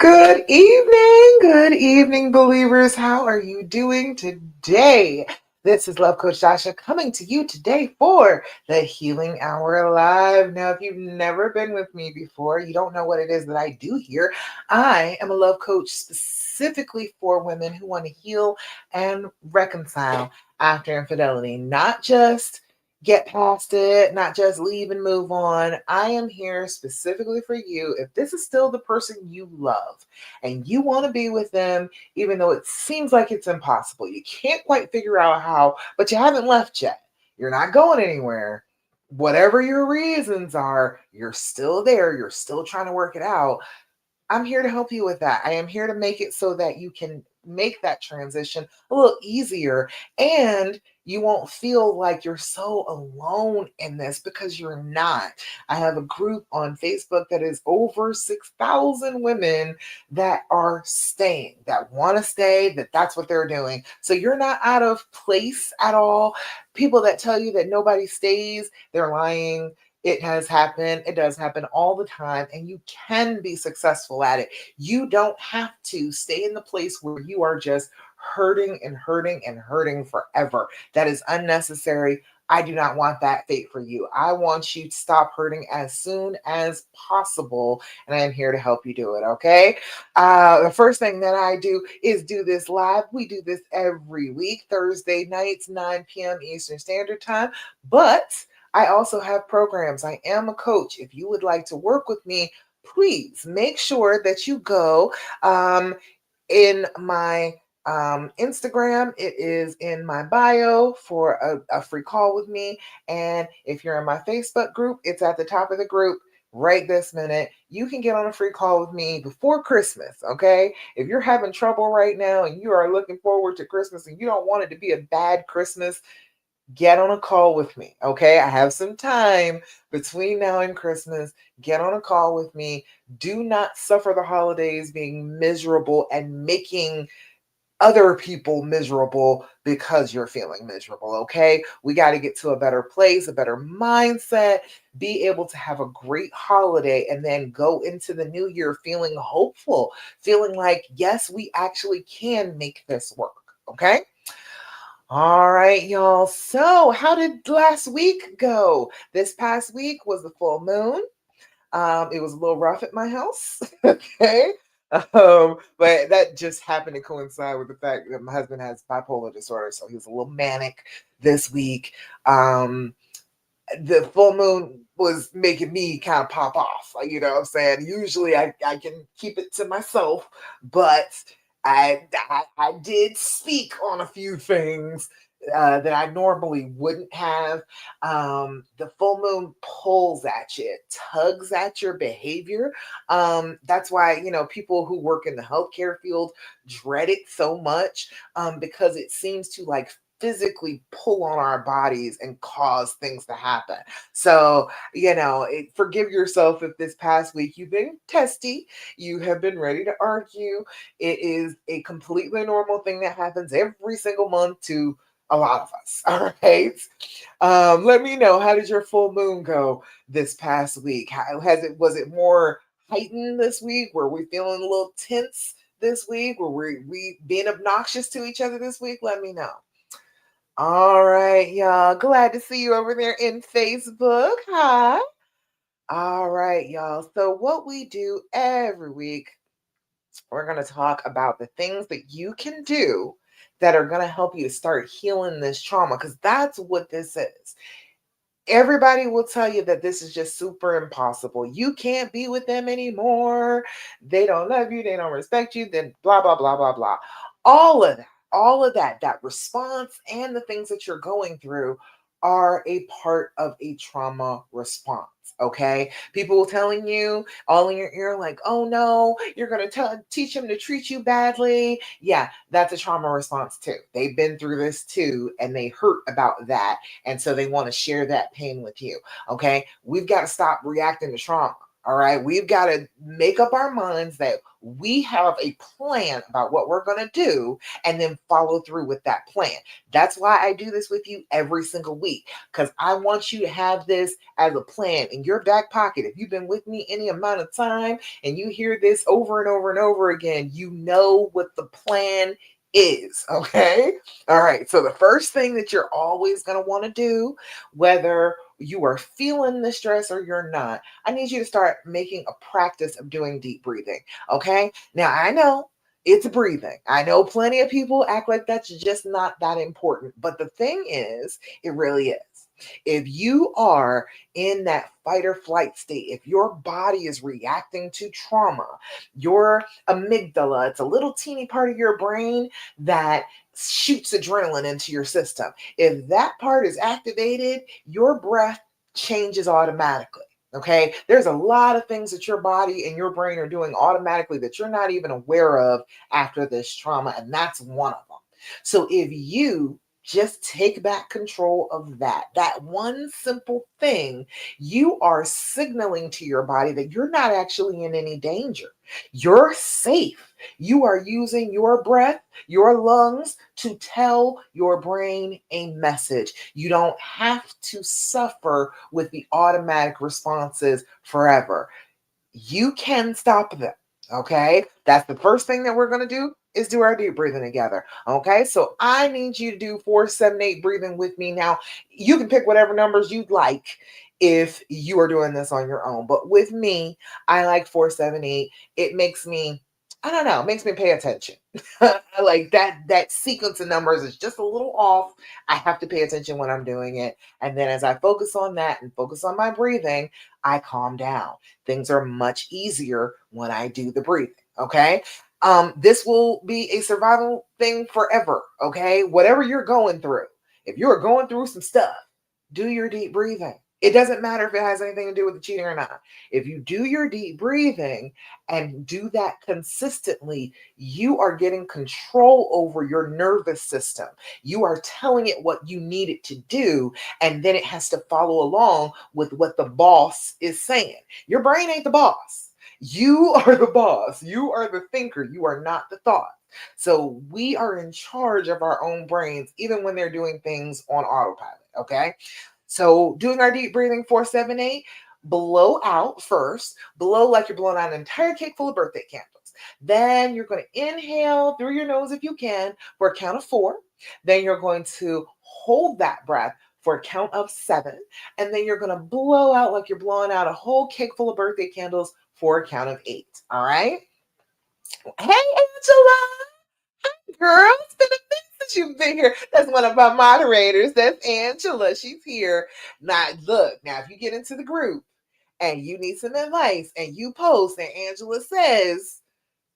Good evening, believers. How are you doing today? This is Love Coach Dasha coming to you today for the Healing Hour Live. Now, if you've never been with me before, you don't know what it is that I do here. I am a love coach specifically for women who want to heal and reconcile after infidelity, not just get past it, not just leave and move on. I am here specifically for you. If this is still the person you love and you want to be with them, even though it seems like it's impossible, you can't quite figure out how, but you haven't left yet. You're not going anywhere. Whatever your reasons are, you're still there. You're still trying to work it out. I'm here to help you with that. I am here to make it so that you can make that transition a little easier and you won't feel like you're so alone in this because you're not. I have a group on Facebook that is over 6,000 women that are staying, that want to stay, that's what they're doing. So you're not out of place at all. People that tell you that nobody stays, they're lying. It has happened. It does happen all the time, and you can be successful at it. You don't have to stay in the place where you are just hurting and hurting and hurting forever. That is unnecessary. I do not want that fate for you. I want you to stop hurting as soon as possible, and I am here to help you do it, okay? The first thing that I do is do this live. We do this every week, Thursday nights, 9 p.m. Eastern Standard Time, but I also have programs. I am a coach. If you would like to work with me, please make sure that you go in my Instagram. It is in my bio for a free call with me. And if you're in my Facebook group, it's at the top of the group right this minute. You can get on a free call with me before Christmas, okay? If you're having trouble right now and you are looking forward to Christmas and you don't want it to be a bad Christmas, get on a call with me, okay? I have some time between now and Christmas. Get on a call with me. Do not suffer the holidays being miserable and making other people miserable because you're feeling miserable, okay? We got to get to a better place, a better mindset, be able to have a great holiday, and then go into the new year feeling hopeful, feeling like, yes, we actually can make this work, okay? All right, y'all. So, how did last week go? This past week was the full moon. It was a little rough at my house. Okay. But that just happened to coincide with the fact that my husband has bipolar disorder, so he was a little manic this week. The full moon was making me kind of pop off. You know what I'm saying? Usually I can keep it to myself, but I did speak on a few things that I normally wouldn't have. The full moon pulls at you, it tugs at your behavior. That's why, people who work in the healthcare field dread it so much, because it seems to like physically pull on our bodies and cause things to happen. So, forgive yourself if this past week you've been testy, you have been ready to argue. It is a completely normal thing that happens every single month to a lot of us. All right. Let me know, how did your full moon go this past week? Was it more heightened this week? Were we feeling a little tense this week? Were we being obnoxious to each other this week? Let me know. All right, y'all. Glad to see you over there in Facebook. Hi. All right, y'all. So, what we do every week, we're going to talk about the things that you can do that are going to help you to start healing this trauma, because that's what this is. Everybody will tell you that this is just super impossible. You can't be with them anymore. They don't love you. They don't respect you. Then blah, blah, blah, blah, blah. All of that response and the things that you're going through are a part of a trauma response. Okay. People telling you all in your ear, like, oh no, you're going to teach them to treat you badly. Yeah, that's a trauma response too. They've been through this too, and they hurt about that. And so they want to share that pain with you. Okay. We've got to stop reacting to trauma. All right. We've got to make up our minds that we have a plan about what we're going to do and then follow through with that plan. That's why I do this with you every single week because I want you to have this as a plan in your back pocket. If you've been with me any amount of time and you hear this over and over and over again, you know what the plan is. Okay. All right. So the first thing that you're always going to want to do, whether you are feeling the stress or you're not, I need you to start making a practice of doing deep breathing. Okay. Now, I know it's breathing. I know plenty of people act like that's just not that important. But the thing is, it really is. If you are in that fight or flight state, if your body is reacting to trauma, your amygdala, it's a little teeny part of your brain that shoots adrenaline into your system. If that part is activated, your breath changes automatically. Okay, there's a lot of things that your body and your brain are doing automatically that you're not even aware of after this trauma, and that's one of them. So if you just take back control of that one simple thing, you are signaling to your body that you're not actually in any danger. You're safe. You are using your breath, your lungs to tell your brain a message. You don't have to suffer with the automatic responses forever. You can stop them. Okay. That's the first thing that we're going to do is do our deep breathing together. Okay. So I need you to do 4, 7, 8 breathing with me. Now, you can pick whatever numbers you'd like if you are doing this on your own. But with me, I like 4, 7, 8. It makes me, I don't know, it makes me pay attention. I like that sequence of numbers is just a little off. I have to pay attention when I'm doing it. And then as I focus on that and focus on my breathing, I calm down. Things are much easier when I do the breathing. Okay. This will be a survival thing forever. Okay. Whatever you're going through, if you're going through some stuff, do your deep breathing. It doesn't matter if it has anything to do with the cheating or not. If you do your deep breathing and do that consistently, you are getting control over your nervous system. You are telling it what you need it to do, and then it has to follow along with what the boss is saying. Your brain ain't the boss. You are the boss. You are the thinker. You are not the thought. So we are in charge of our own brains, even when they're doing things on autopilot. Okay. So doing our deep breathing 4, 7, 8, blow out first, blow like you're blowing out an entire cake full of birthday candles. Then you're going to inhale through your nose if you can for a count of 4. Then you're going to hold that breath for a count of 7. And then you're going to blow out like you're blowing out a whole cake full of birthday candles for a count of 8. All right. Hey, Angela, girl, it's been a minute since you've been here. That's one of my moderators. That's Angela. She's here. Now, look, now if you get into the group and you need some advice and you post and Angela says,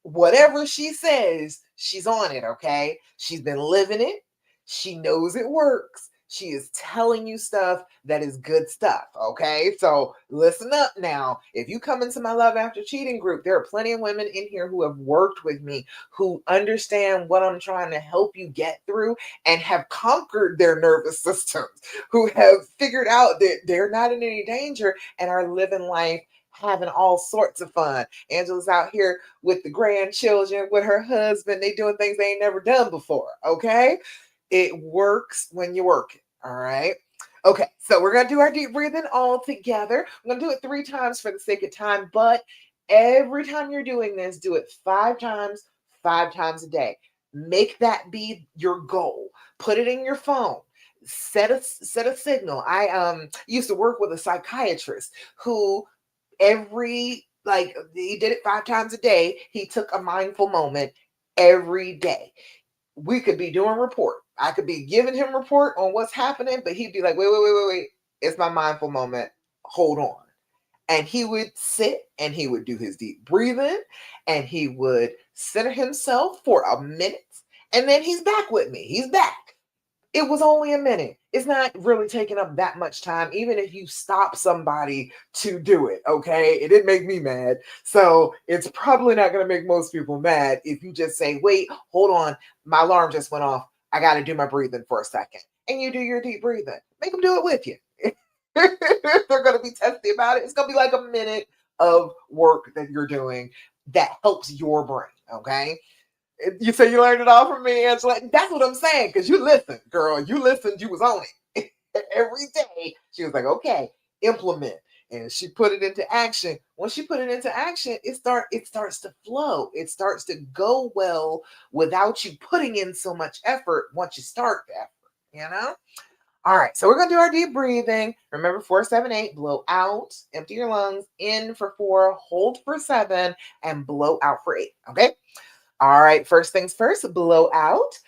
whatever she says, she's on it, okay? She's been living it. She knows it works. She is telling you stuff that is good stuff, okay? So listen up now. If you come into my Love After Cheating group, there are plenty of women in here who have worked with me, who understand what I'm trying to help you get through and have conquered their nervous systems, who have figured out that they're not in any danger and are living life having all sorts of fun. Angela's out here with the grandchildren, with her husband. They doing things they ain't never done before. Okay. It works when you work it. All right. Okay. So we're going to do our deep breathing all together. I'm going to do it 3 times for the sake of time, but every time you're doing this, do it 5 times a day. Make that be your goal. Put it in your phone. Set a signal. I used to work with a psychiatrist who he did it 5 times a day. He took a mindful moment every day. We could be doing report. I could be giving him report on what's happening, but he'd be like, wait. It's my mindful moment. Hold on. And he would sit and he would do his deep breathing and he would center himself for a minute. And then he's back with me. He's back. It was only a minute. It's not really taking up that much time, even if you stop somebody to do it, okay? It didn't make me mad. So it's probably not going to make most people mad if you just say, wait, hold on. My alarm just went off. I got to do my breathing for a second. And you do your deep breathing. Make them do it with you. They're going to be testy about it. It's going to be like a minute, of work that you're doing that helps your brain. Okay. You say you learned it all from me, Angela. That's what I'm saying. Because you listened, girl. You listened. You was on it every day. She was like, okay, implement. And she put it into action. Once she put it into action, it starts to flow. It starts to go well without you putting in so much effort once you start the effort. All right, so we're gonna do our deep breathing. Remember 4, 7, 8, blow out, empty your lungs, in for 4, hold for 7, and blow out for 8. Okay. All right, first things first, blow out.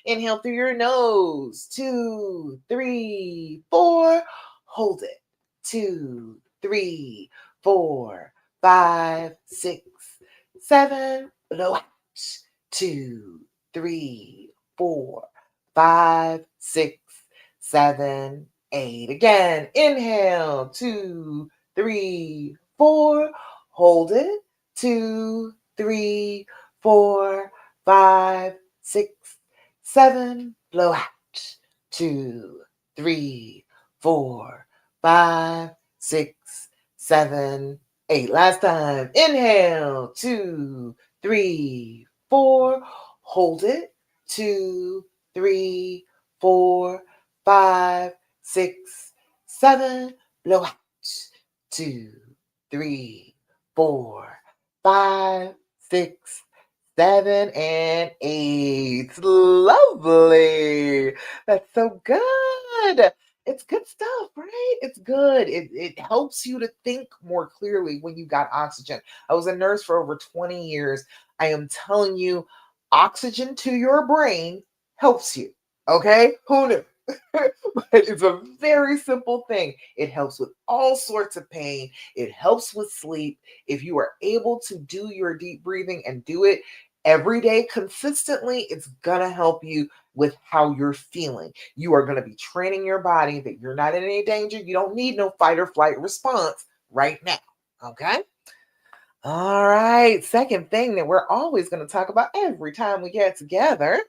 Inhale through your nose. 2, 3, 4. Hold it. 2, 3, 4, 5, 6, 7. Blow out. 2, 3, 4, 5, 6, 7, 8. Again, inhale. 2, 3, 4. Hold it. 2, 3, 4, 5, 6, 7. Blow out. 2, 3, 4, 5, 6, 7, 8. Last time. Inhale. 2, 3, 4. Hold it. 2, 3, 4, 5, 6, 7. Blow out. 2, 3, 4, 5, 6, 7, and 8. Lovely. That's so good. It's good stuff, right? It's good. It helps you to think more clearly when you got oxygen. I was a nurse for over 20 years. I am telling you, oxygen to your brain helps you. Okay? Who knew? But it's a very simple thing. It helps with all sorts of pain. It helps with sleep. If you are able to do your deep breathing and do it every day consistently, it's going to help you with how you're feeling. You are going to be training your body that you're not in any danger. You don't need no fight or flight response right now. Okay? All right. Second thing that we're always going to talk about every time we get together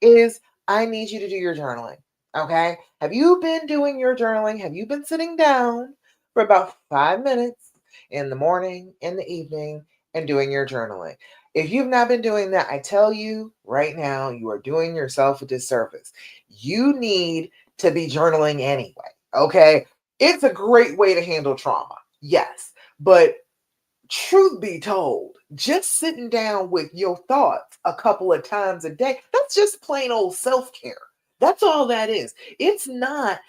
is I need you to do your journaling. Okay. Have you been doing your journaling? Have you been sitting down for about 5 minutes in the morning, in the evening, and doing your journaling? If you've not been doing that, I tell you right now, you are doing yourself a disservice. You need to be journaling anyway. Okay. It's a great way to handle trauma. Yes. But truth be told, just sitting down with your thoughts a couple of times a day, that's just plain old self-care. That's all that is. It's not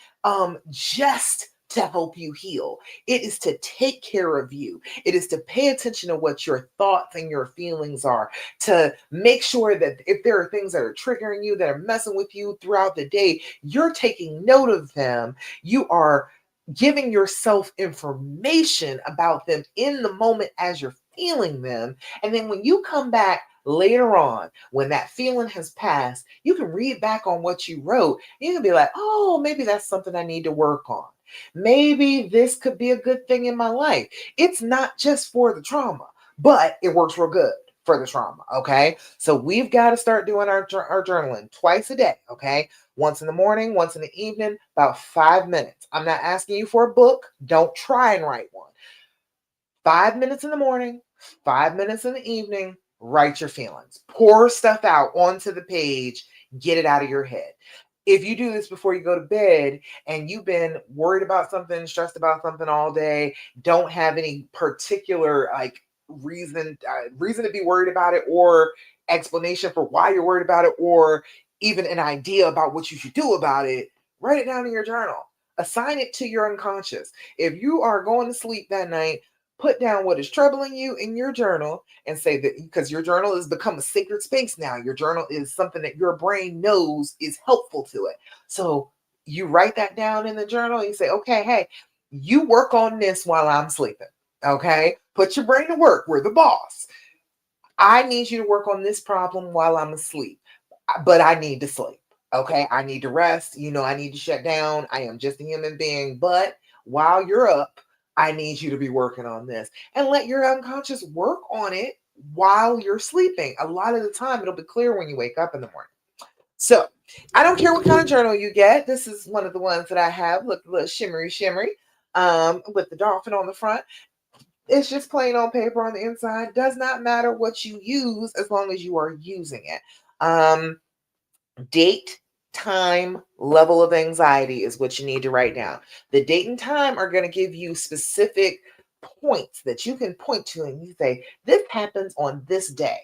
just to help you heal. It is to take care of you. It is to pay attention to what your thoughts and your feelings are, to make sure that if there are things that are triggering you, that are messing with you throughout the day, you're taking note of them. You are giving yourself information about them in the moment as you're feeling them. And then when you come back later on, when that feeling has passed, you can read back on what you wrote. You can be like, oh, maybe that's something I need to work on. Maybe this could be a good thing in my life. It's not just for the trauma, but it works real good for the trauma. Okay. So we've got to start doing our journaling twice a day. Okay. Once in the morning, once in the evening, about 5 minutes. I'm not asking you for a book. Don't try and write one. 5 minutes in the morning, 5 minutes in the evening, write your feelings. Pour stuff out onto the page, get it out of your head. If you do this before you go to bed and you've been worried about something, stressed about something all day, don't have any particular like reason to be worried about it or explanation for why you're worried about it or even an idea about what you should do about it, write it down in your journal. Assign it to your unconscious. If you are going to sleep that night, put down what is troubling you in your journal and say that because your journal has become a sacred space now. Your journal is something that your brain knows is helpful to it. So you write that down in the journal and you say, okay, hey, you work on this while I'm sleeping. Okay. Put your brain to work. We're the boss. I need you to work on this problem while I'm asleep, but I need to sleep. Okay. I need to rest. I need to shut down. I am just a human being. But while you're up, I need you to be working on this and let your unconscious work on it while you're sleeping. A lot of the time, it'll be clear when you wake up in the morning. So I don't care what kind of journal you get. This is one of the ones that I have. Look, a little shimmery, shimmery. with the dolphin on the front. It's just plain on paper on the inside. Does not matter what you use as long as you are using it. Date, time, level of anxiety is what you need to write down. The date and time are going to give you specific points that you can point to and you say, this happens on this day.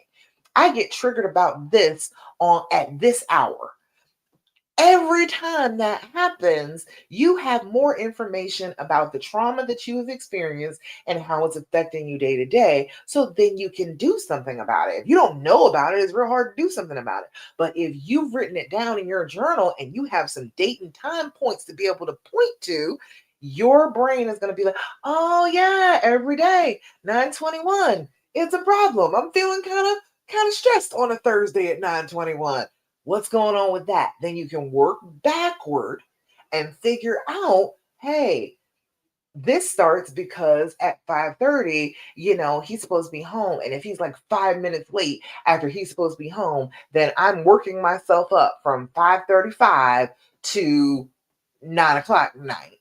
I get triggered about this on at this hour. Every time that happens, you have more information about the trauma that you have experienced and how it's affecting you day to day. So then you can do something about it. If you don't know about it, it's real hard to do something about it. But if you've written it down in your journal and you have some date and time points to be able to point to, your brain is going to be like, oh yeah, every day, 9:21. It's a problem. I'm feeling kind of stressed on a Thursday at 9:21. What's going on with that? Then you can work backward and figure out, hey, this starts because at 5:30, he's supposed to be home. And if he's like 5 minutes late after he's supposed to be home, then I'm working myself up from 5:35 to 9 o'clock at night.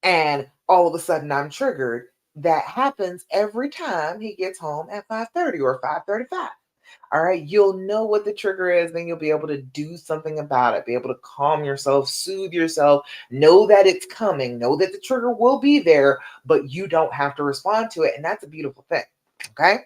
And all of a sudden I'm triggered. That happens every time he gets home at 5:30 or 5:35. All right, you'll know what the trigger is, then you'll be able to do something about it, be able to calm yourself, soothe yourself, know that it's coming, know that the trigger will be there, but you don't have to respond to it. And that's a beautiful thing. Okay.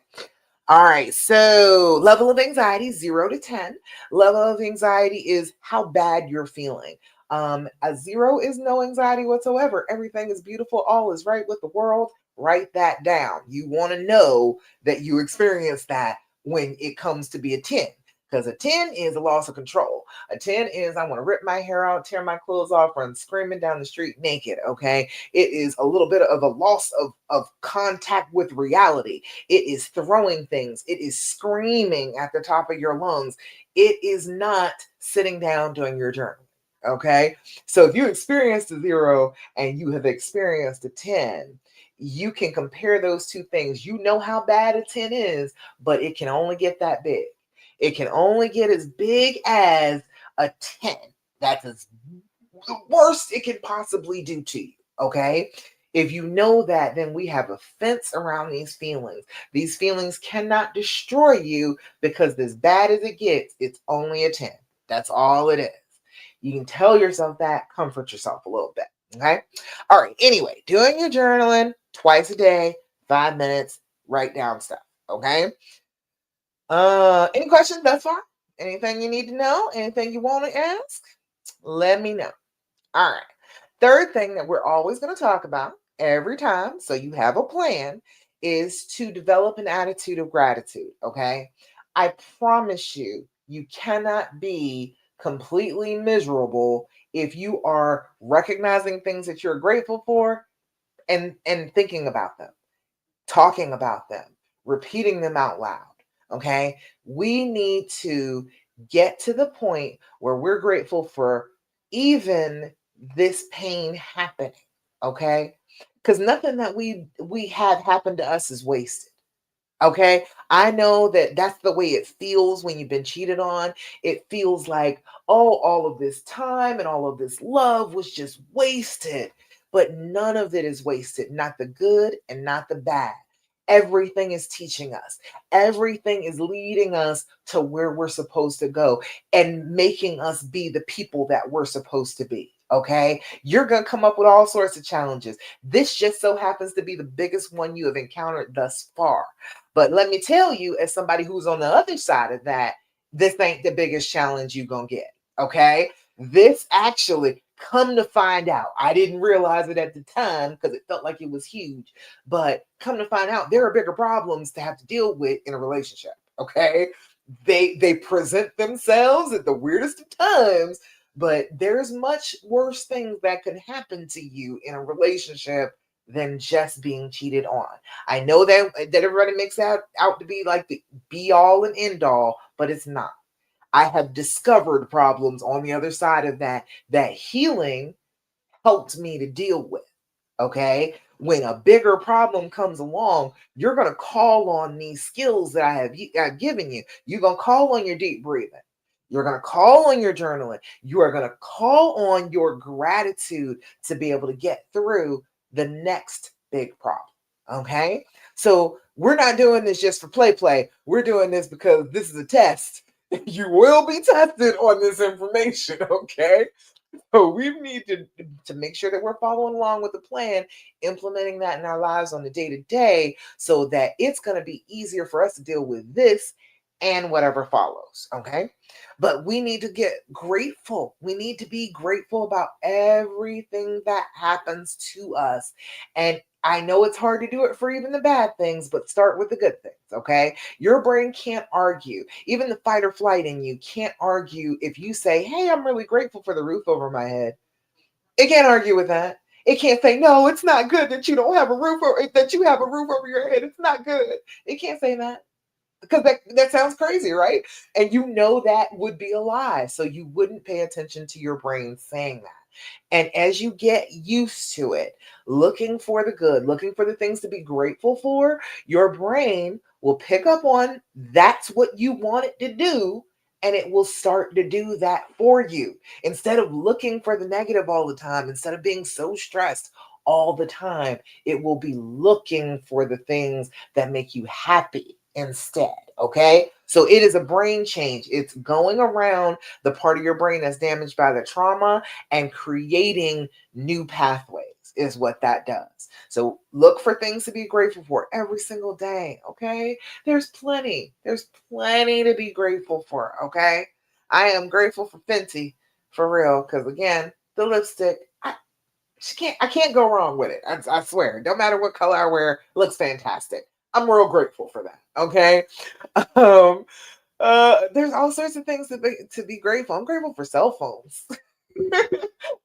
All right, so level of anxiety, 0 to 10. Level of anxiety is how bad you're feeling. A 0 is no anxiety whatsoever. Everything is beautiful. All is right with the world. Write that down. You want to know that you experience that when it comes to be a 10. Because a 10 is a loss of control. A 10 is I want to rip my hair out, tear my clothes off, run screaming down the street naked. Okay. It is a little bit of a loss of contact with reality. It is throwing things. It is screaming at the top of your lungs. It is not sitting down doing your journey. Okay. So if you experienced a 0 and you have experienced a 10, you can compare those two things. You know how bad a 10 is, but it can only get that big. It can only get as big as a 10. That's the worst it can possibly do to you. Okay. If you know that, then we have a fence around these feelings. These feelings cannot destroy you because as bad as it gets, it's only a 10. That's all it is. You can tell yourself that, comfort yourself a little bit. Okay. All right. Anyway, doing your journaling twice a day, 5 minutes, write down stuff. Okay. Any questions thus far? Anything you need to know? Anything you want to ask? Let me know. All right. Third thing that we're always going to talk about every time, so you have a plan, is to develop an attitude of gratitude. Okay. I promise you, you cannot be completely miserable if you are recognizing things that you're grateful for and thinking about them, talking about them, repeating them out loud. Okay. We need to get to the point where we're grateful for even this pain happening. Okay. Because nothing that we have happened to us is wasted. Okay. I know that that's the way it feels when you've been cheated on. It feels like, oh, all of this time and all of this love was just wasted. But none of it is wasted, not the good and not the bad. Everything is teaching us, everything is leading us to where we're supposed to go and making us be the people that we're supposed to be. Okay. You're going to come up with all sorts of challenges. This just so happens to be the biggest one you have encountered thus far. But let me tell you, as somebody who's on the other side of that, this ain't the biggest challenge you're going to get. Okay. This actually, come to find out, I didn't realize it at the time because it felt like it was huge. But come to find out, there are bigger problems to have to deal with in a relationship. Okay. They present themselves at the weirdest of times, but there's much worse things that can happen to you in a relationship than just being cheated on. I know that everybody makes that out to be like the be all and end all, but it's not. I have discovered problems on the other side of that healing helped me to deal with. Okay. When a bigger problem comes along, you're going to call on these skills that I've given you. You're going to call on your deep breathing. You're going to call on your journaling. You are going to call on your gratitude to be able to get through the next big problem. Okay. So we're not doing this just for play. We're doing this because this is a test. You will be tested on this information. Okay. So we need to make sure that we're following along with the plan, implementing that in our lives on the day to day, so that it's going to be easier for us to deal with this and whatever follows. Okay. But we need to get grateful. We need to be grateful about everything that happens to us. And I know it's hard to do it for even the bad things, but start with the good things. Okay. Your brain can't argue. Even the fight or flight in you can't argue if you say, "Hey, I'm really grateful for the roof over my head." It can't argue with that. It can't say, "No, it's not good that you don't have a roof or that you have a roof over your head. It's not good." It can't say that because that sounds crazy, right? And you know that would be a lie. So you wouldn't pay attention to your brain saying that. And as you get used to it, looking for the good, looking for the things to be grateful for, your brain will pick up on that's what you want it to do. And it will start to do that for you. Instead of looking for the negative all the time, instead of being so stressed all the time, it will be looking for the things that make you happy instead. Okay. So it is a brain change. It's going around the part of your brain that's damaged by the trauma and creating new pathways is what that does. So look for things to be grateful for every single day. Okay. There's plenty to be grateful for. Okay. I am grateful for Fenty for real. Cause again, the lipstick, I can't go wrong with it. I swear. No matter what color I wear, it looks fantastic. I'm real grateful for that. Okay. Um, there's all sorts of things to be grateful. I'm grateful for cell phones.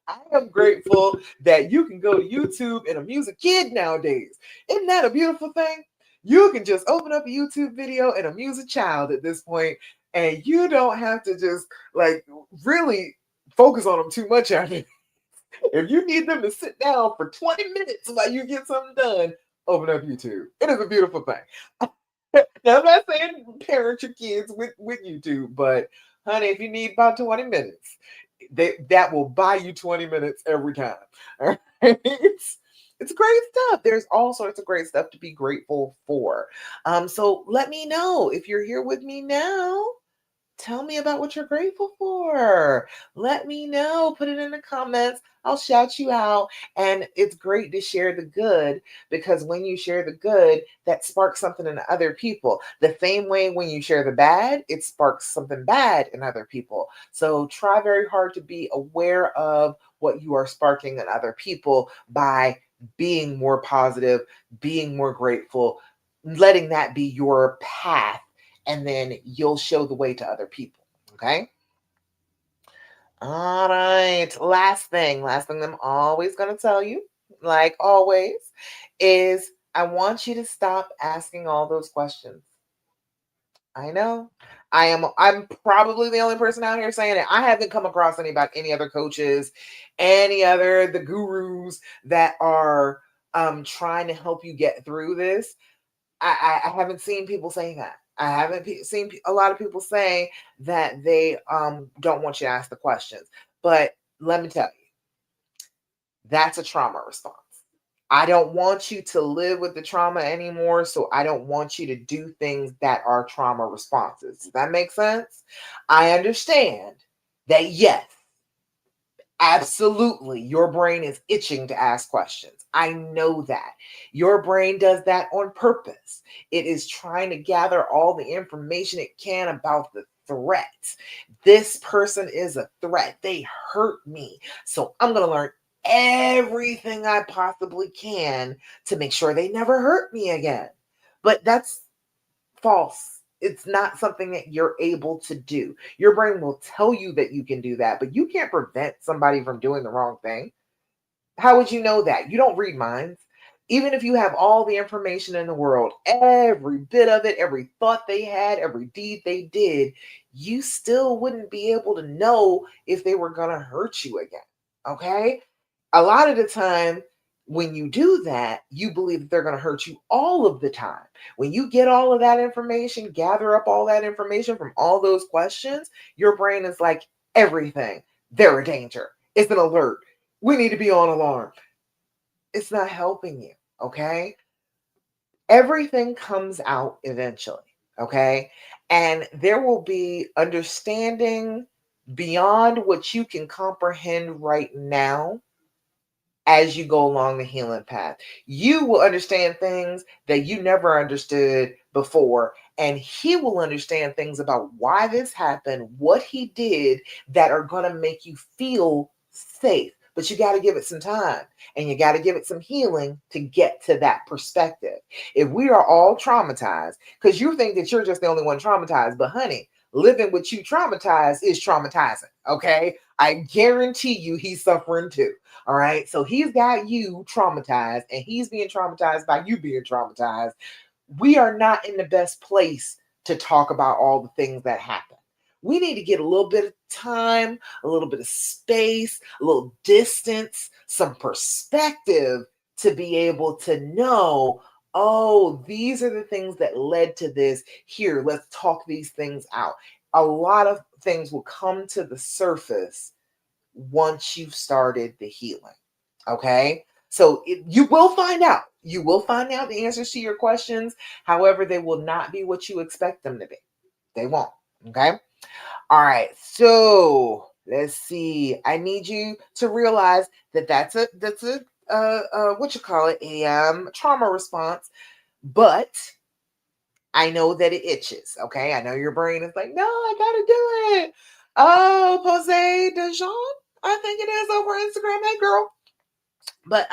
I am grateful that you can go to YouTube and amuse a kid nowadays. Isn't that a beautiful thing? You can just open up a YouTube video and amuse a child at this point, and you don't have to just like really focus on them too much after. If you need them to sit down for 20 minutes while you get something done, open up YouTube. It is a beautiful thing. Now, I'm not saying parent your kids with YouTube, but honey, if you need about 20 minutes, that will buy you 20 minutes every time. All right? It's great stuff. There's all sorts of great stuff to be grateful for. So let me know if you're here with me now. Tell me about what you're grateful for. Let me know. Put it in the comments. I'll shout you out. And it's great to share the good because when you share the good, that sparks something in other people. The same way when you share the bad, it sparks something bad in other people. So try very hard to be aware of what you are sparking in other people by being more positive, being more grateful, letting that be your path, and then you'll show the way to other people. Okay. All right. Last thing I'm always going to tell you, like always, is I want you to stop asking all those questions. I know. I'm probably the only person out here saying it. I haven't come across any other coaches, any other the gurus that are trying to help you get through this. I haven't seen people saying that. I haven't seen a lot of people say that they don't want you to ask the questions. But let me tell you, that's a trauma response. I don't want you to live with the trauma anymore, so I don't want you to do things that are trauma responses. Does that make sense? I understand that, yes, absolutely. Your brain is itching to ask questions. I know that. Your brain does that on purpose. It is trying to gather all the information it can about the threat. This person is a threat. They hurt me. So I'm going to learn everything I possibly can to make sure they never hurt me again. But that's false. It's not something that you're able to do. Your brain will tell you that you can do that, but you can't prevent somebody from doing the wrong thing. How would you know that? You don't read minds. Even if you have all the information in the world, every bit of it, every thought they had, every deed they did, you still wouldn't be able to know if they were going to hurt you again. Okay? A lot of the time, when you do that, you believe that they're going to hurt you all of the time. When you get all of that information, gather up all that information from all those questions, your brain is like, everything. They're a danger. It's an alert. We need to be on alarm. It's not helping you. Okay. Everything comes out eventually. Okay. And there will be understanding beyond what you can comprehend right now as you go along the healing path. You will understand things that you never understood before, and he will understand things about why this happened, what he did, that are going to make you feel safe. But you got to give it some time, and you got to give it some healing to get to that perspective. If we are all traumatized, because you think that you're just the only one traumatized, but honey, living with you traumatized is traumatizing. Okay. I guarantee you he's suffering too. All right. So he's got you traumatized, and he's being traumatized by you being traumatized. We are not in the best place to talk about all the things that happen. We need to get a little bit of time, a little bit of space, a little distance, some perspective to be able to know, oh, these are the things that led to this. Here, let's talk these things out. A lot of things will come to the surface once you've started the healing. Okay. So you will find out. You will find out the answers to your questions. However, they will not be what you expect them to be. They won't. Okay. All right. So let's see. I need you to realize that that's a what you call it, a trauma response, but I know that it itches. Okay. I know your brain is like, no, I gotta do it. Oh, Jose DeJean, I think it is, over Instagram. Hey, girl. But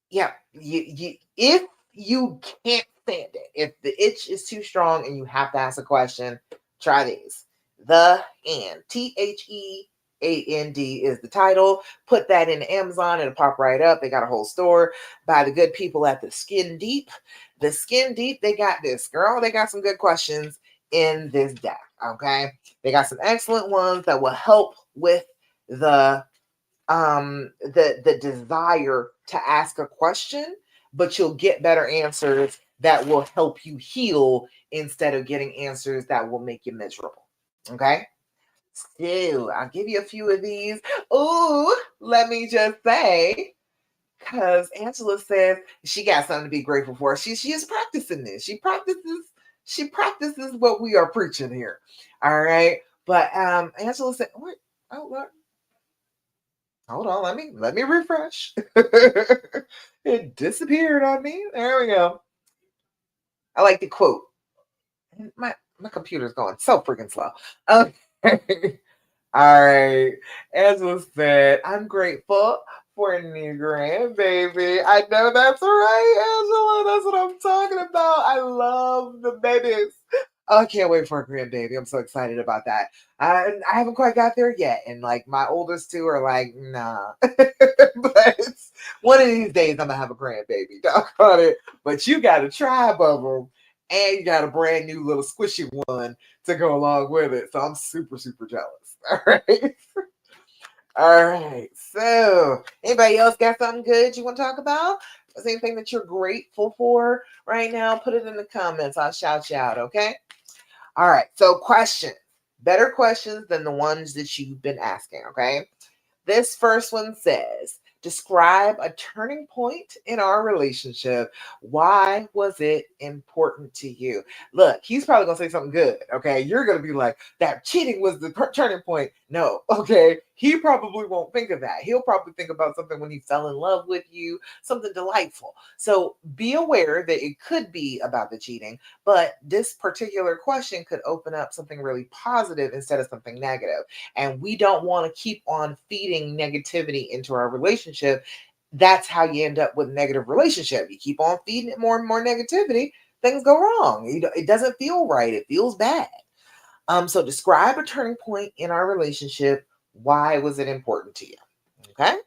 yeah, you if you can't stand it, if the itch is too strong and you have to ask a question, try these. The and THEAND is the title. Put that in Amazon, it'll pop right up. They got a whole store by the good people at the Skin Deep. The Skin Deep, they got this, girl. They got some good questions in this deck. Okay. They got some excellent ones that will help with the the desire to ask a question, but you'll get better answers that will help you heal instead of getting answers that will make you miserable. Okay. So I'll give you a few of these. Ooh, let me just say, because Angela says she got something to be grateful for. She is practicing this. She practices what we are preaching here. All right. But Angela said, what? Oh, look, hold on, let me refresh. It disappeared on me. There we go. I like the quote. My computer's going so freaking slow. Okay. All right. Angela said, I'm grateful for a new grandbaby. I know that's right, Angela. That's what I'm talking about. I love the babies. Oh, I can't wait for a grandbaby. I'm so excited about that. I haven't quite got there yet. And like my oldest two are like, nah. But one of these days I'm going to have a grandbaby. Doggone it. But you got a tribe of them. And you got a brand new little squishy one to go along with it. So I'm super, super jealous. All right. All right. So, anybody else got something good you want to talk about? Is anything that you're grateful for right now? Put it in the comments. I'll shout you out. Okay. All right. So, questions. Better questions than the ones that you've been asking. Okay. This first one says, describe a turning point in our relationship. Why was it important to you? Look, he's probably going to say something good. Okay. You're going to be like, that cheating was the turning point. No. Okay. He probably won't think of that. He'll probably think about something when he fell in love with you, something delightful. So be aware that it could be about the cheating, but this particular question could open up something really positive instead of something negative. And we don't want to keep on feeding negativity into our relationship. That's how you end up with a negative relationship. You keep on feeding it more and more negativity, things go wrong. It doesn't feel right. It feels bad. So describe a turning point in our relationship. Why was it important to you? Okay.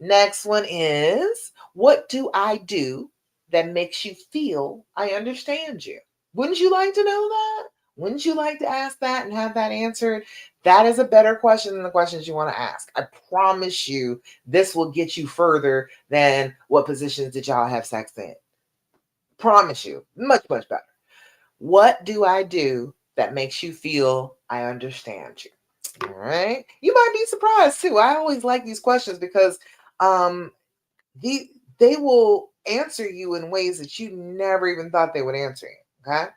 Next one is, what do I do that makes you feel I understand you? Wouldn't you like to know that? Wouldn't you like to ask that and have that answered? That is a better question than the questions you want to ask. I promise you, this will get you further than what positions did y'all have sex in. Promise you, much, much better. What do I do that makes you feel I understand you? All right. You might be surprised too. I always like these questions because the they will answer you in ways that you never even thought they would answer you. Okay.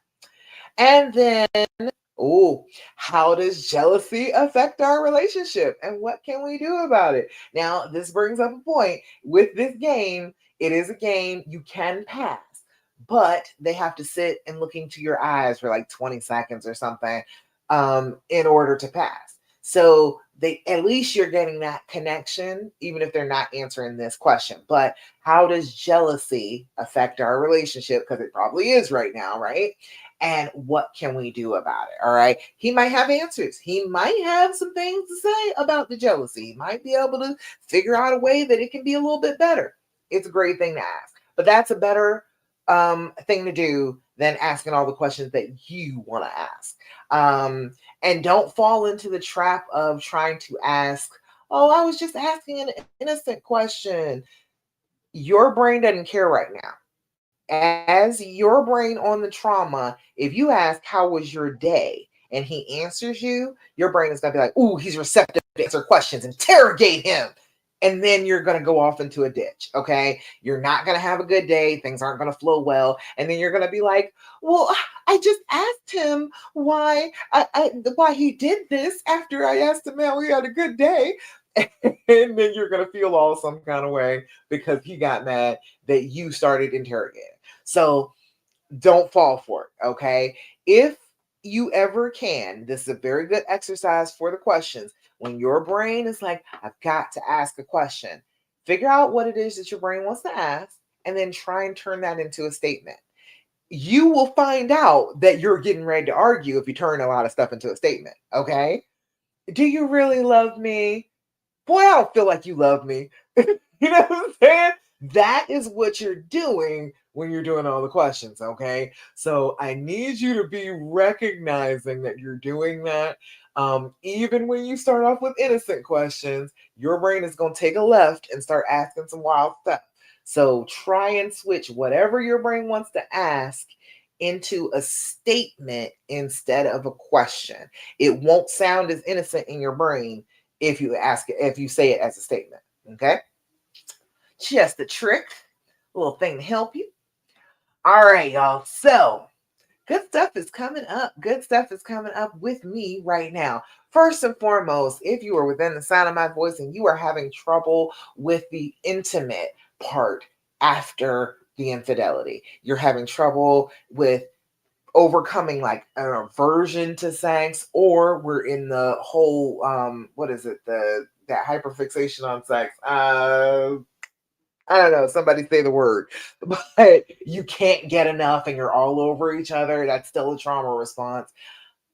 And then, oh, how does jealousy affect our relationship? And what can we do about it? Now, this brings up a point. With this game, it is a game you can pass, but they have to sit and look into your eyes for like 20 seconds or something in order to pass. So they at least you're getting that connection, even if they're not answering this question. But how does jealousy affect our relationship? Because it probably is right now, right? And what can we do about it? All right. He might have answers. He might have some things to say about the jealousy. He might be able to figure out a way that it can be a little bit better. It's a great thing to ask. But that's a better thing to do than asking all the questions that you want to ask. And don't fall into the trap of trying to ask, oh, I was just asking an innocent question. Your brain doesn't care right now. As your brain on the trauma, if you ask, how was your day? And he answers you, your brain is going to be like, ooh, he's receptive to answer questions, interrogate him. And then you're going to go off into a ditch. Okay. You're not going to have a good day. Things aren't going to flow well. And then you're going to be like, well, I just asked him why he did this after I asked him how he had a good day. And then you're going to feel all some kind of way because he got mad that you started interrogating. So don't fall for it. Okay. If you ever can, this is a very good exercise for the questions. When your brain is like, I've got to ask a question, figure out what it is that your brain wants to ask and then try and turn that into a statement. You will find out that you're getting ready to argue if you turn a lot of stuff into a statement. Okay. Do you really love me? Boy, I don't feel like you love me. You know what I'm saying? That is what you're doing when you're doing all the questions, okay? So I need you to be recognizing that you're doing that. Even when you start off with innocent questions, your brain is going to take a left and start asking some wild stuff. So try and switch whatever your brain wants to ask into a statement instead of a question. It won't sound as innocent in your brain if you say it as a statement. Okay. Just a trick, a little thing to help you. All right, y'all. So good stuff is coming up. Good stuff is coming up with me right now. First and foremost, if you are within the sound of my voice and you are having trouble with the intimate part after the infidelity, you're having trouble with overcoming like an aversion to sex, or we're in the whole what is it, the that hyperfixation on sex, I don't know, somebody say the word, but you can't get enough and you're all over each other, that's still a trauma response.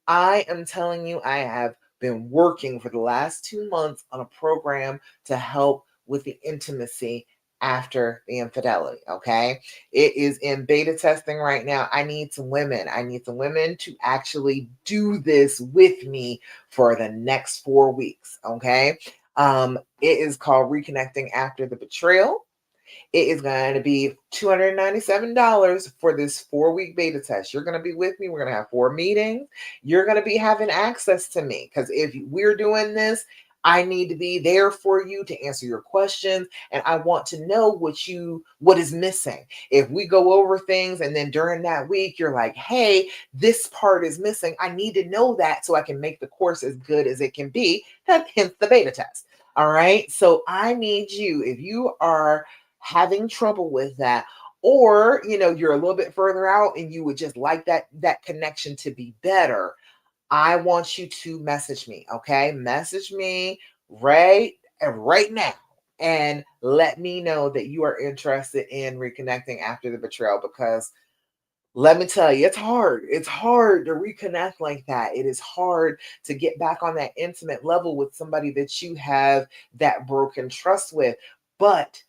I am telling you, I have been working for the last 2 months on a program to help with the intimacy after the infidelity. Okay. It is in beta testing right now. I need some women. I need some women to actually do this with me for the next 4 weeks. Okay. It is called Reconnecting After the Betrayal. It is going to be $297 for this 4 week beta test. You're going to be with me. We're going to have 4 meetings. You're going to be having access to me because if we're doing this, I need to be there for you to answer your questions. And I want to know what is missing. If we go over things and then during that week, you're like, hey, this part is missing. I need to know that so I can make the course as good as it can be. Hence the beta test. All right. So I need you, if you are having trouble with that, or you're a little bit further out and you would just like that connection to be better, I want you to message me. Okay, message me right now and let me know that you are interested in reconnecting after the betrayal, because let me tell you, it's hard to reconnect like that. It is hard to get back on that intimate level with somebody that you have that broken trust with. But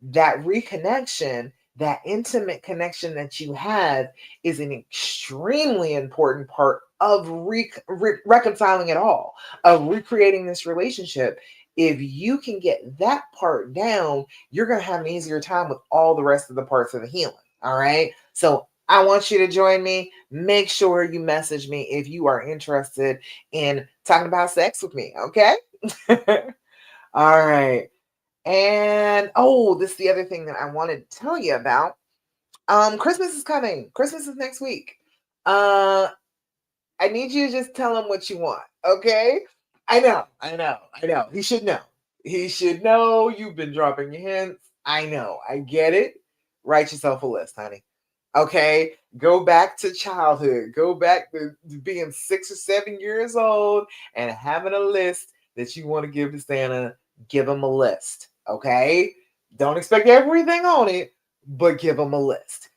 that reconnection, that intimate connection that you have, is an extremely important part of reconciling it all, of recreating this relationship. If you can get that part down, you're going to have an easier time with all the rest of the parts of the healing. All right. So I want you to join me. Make sure you message me if you are interested in talking about sex with me. Okay. All right. And oh, this is the other thing that I wanted to tell you about. Christmas is coming. Christmas is next week. Uh, I need you to just tell him what you want, okay? I know. He should know. He should know you've been dropping your hints. I know. I get it. Write yourself a list, honey. Okay? Go back to childhood. Go back to being 6 or 7 years old and having a list that you want to give to Santa. Give him a list, okay? Don't expect everything on it, but give him a list.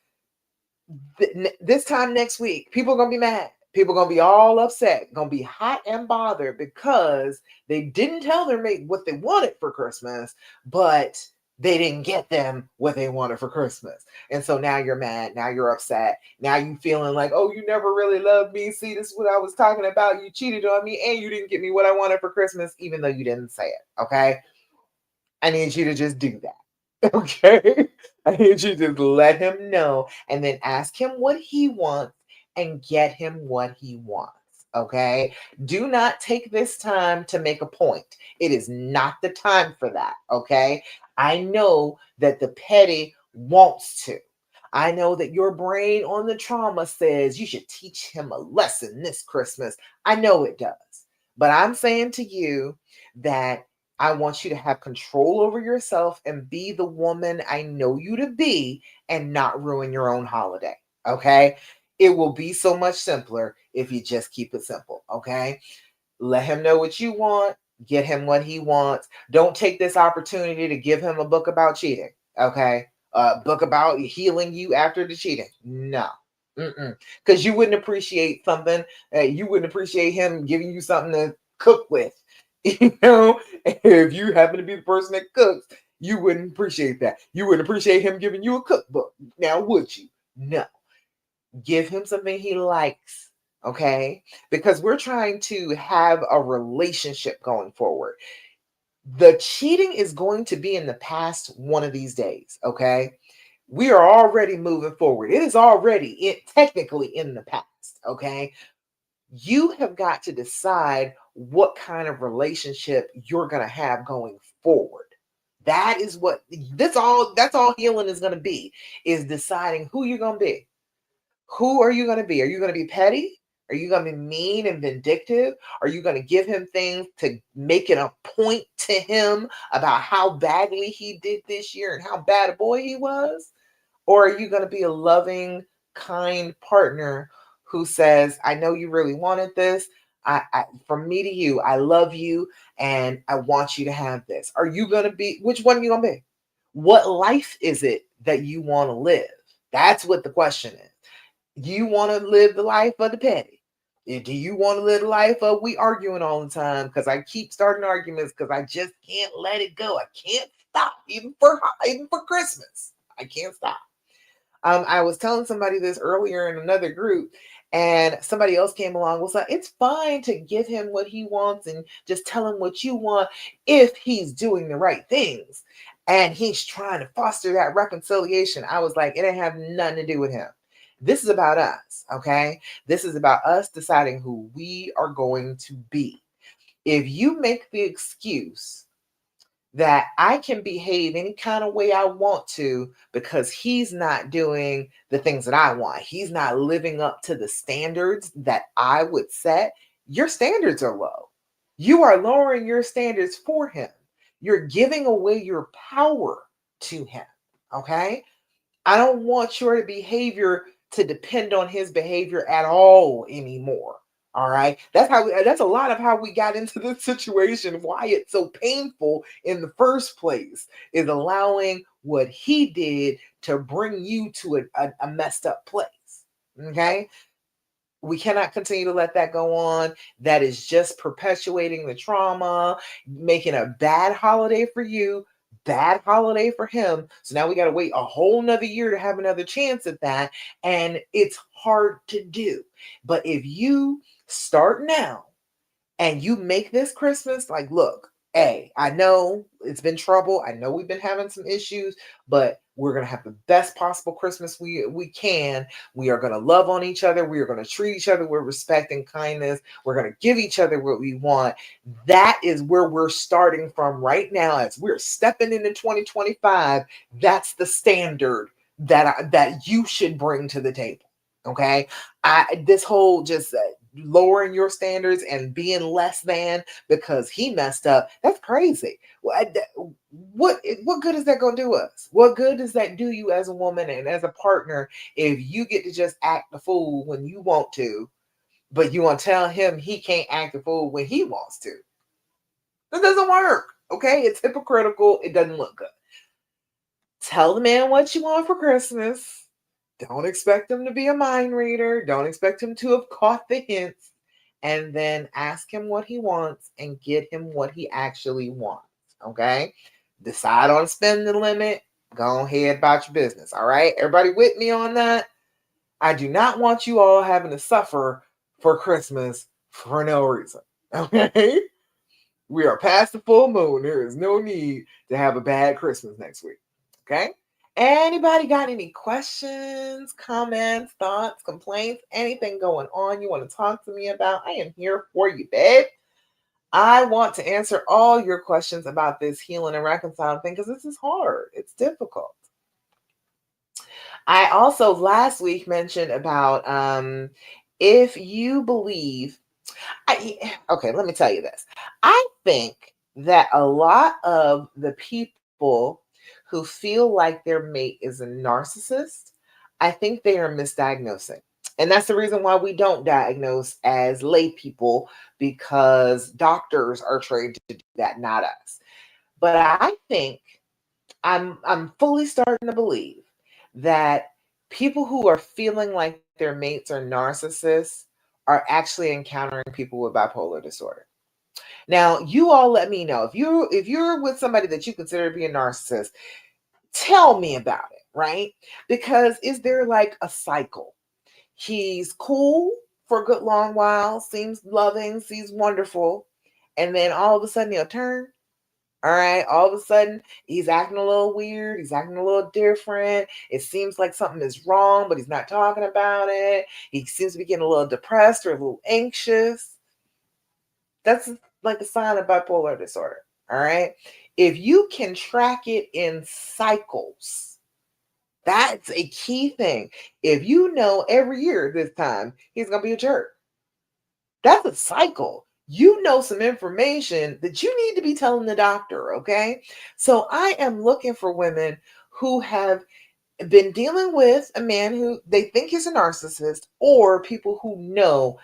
This time next week, people are gonna be mad. People are gonna be all upset, gonna be hot and bothered because they didn't tell their mate what they wanted for Christmas, but they didn't get them what they wanted for Christmas. And so now you're mad, now you're upset, now you feeling like, oh, you never really loved me. See, this is what I was talking about. You cheated on me and you didn't get me what I wanted for Christmas, even though you didn't say it. Okay. I need you to just do that. Okay. I need you to let him know and then ask him what he wants and get him what he wants. Okay. Do not take this time to make a point. It is not the time for that. Okay. I know that the petty wants to. I know that your brain on the trauma says you should teach him a lesson this Christmas. I know it does. But I'm saying to you that I want you to have control over yourself and be the woman I know you to be and not ruin your own holiday. Okay. It will be so much simpler if you just keep it simple. Okay. Let him know what you want, get him what he wants. Don't take this opportunity to give him a book about cheating. Okay. A book about healing you after the cheating. No. Because you wouldn't appreciate something. You wouldn't appreciate him giving you something to cook with. You know, if you happen to be the person that cooks, you wouldn't appreciate that. You wouldn't appreciate him giving you a cookbook. Now, would you? No. Give him something he likes. Okay. Because we're trying to have a relationship going forward. The cheating is going to be in the past one of these days. Okay. We are already moving forward. It is already technically in the past. Okay. You have got to decide what kind of relationship you're going to have going forward. That is what that's all healing is going to be, is deciding who you're going to be. Who are you going to be? Are you going to be petty? Are you going to be mean and vindictive? Are you going to give him things to make it a point to him about how badly he did this year and how bad a boy he was? Or are you going to be a loving, kind partner who says, I know you really wanted this. From me to you, I love you and I want you to have this. Are you going to be, which one are you going to be? What life is it that you want to live? That's what the question is. Do you want to live the life of the petty? Do you want to live the life of we arguing all the time? Because I keep starting arguments because I just can't let it go. I can't stop, even for Christmas. I can't stop. I was telling somebody this earlier in another group, and somebody else came along was like, it's fine to give him what he wants and just tell him what you want if he's doing the right things and he's trying to foster that reconciliation. I was like, it didn't have nothing to do with him. This is about us, okay? This is about us deciding who we are going to be. If you make the excuse that I can behave any kind of way I want to because he's not doing the things that I want, he's not living up to the standards that I would set, your standards are low. You are lowering your standards for him. You're giving away your power to him, okay? I don't want your behavior to depend on his behavior at all anymore. All right. That's a lot of how we got into this situation. Why it's so painful in the first place is allowing what he did to bring you to a messed up place. Okay. We cannot continue to let that go on. That is just perpetuating the trauma, making a bad holiday for you, bad holiday for him. So now we got to wait a whole nother year to have another chance at that. And it's hard to do. But if you start now and you make this Christmas like, look, Hey, I know it's been trouble. I know we've been having some issues, but we're gonna have the best possible Christmas we can. We are gonna love on each other. We are gonna treat each other with respect and kindness. We're gonna give each other what we want. That is where we're starting from right now. As we're stepping into 2025, that's the standard that you should bring to the table. Okay, I this whole just lowering your standards and being less than because he messed up. That's crazy. What good is that gonna do us? What good does that do you as a woman and as a partner if you get to just act the fool when you want to, but you want to tell him he can't act the fool when he wants to? That doesn't work. Okay, it's hypocritical. It doesn't look good. Tell the man what you want for Christmas. Don't expect him to be a mind reader. Don't expect him to have caught the hints. And then ask him what he wants and get him what he actually wants. Okay? Decide on spending the limit. Go ahead about your business. All right? Everybody with me on that? I do not want you all having to suffer for Christmas for no reason. Okay? We are past the full moon. There is no need to have a bad Christmas next week. Okay? Anybody got any questions, comments, thoughts, complaints, anything going on you want to talk to me about? I am here for you, babe. I want to answer all your questions about this healing and reconciling thing because this is hard. It's difficult. I also last week mentioned about if you believe okay, let me tell you this. I think that a lot of the people who feel like their mate is a narcissist, I think they are misdiagnosing. And that's the reason why we don't diagnose as lay people because doctors are trained to do that, not us. But I think I'm fully starting to believe that people who are feeling like their mates are narcissists are actually encountering people with bipolar disorder. Now, you all let me know if you're with somebody that you consider to be a narcissist, tell me about it, right? Because is there like a cycle? He's cool for a good long while, seems loving, seems wonderful, and then all of a sudden he'll turn. All right. All of a sudden, he's acting a little weird. He's acting a little different. It seems like something is wrong, but he's not talking about it. He seems to be getting a little depressed or a little anxious. That's like a sign of bipolar disorder. All right. If you can track it in cycles, that's a key thing. If you know every year this time he's going to be a jerk, that's a cycle. You know some information that you need to be telling the doctor, okay? So I am looking for women who have been dealing with a man who they think is a narcissist or people who know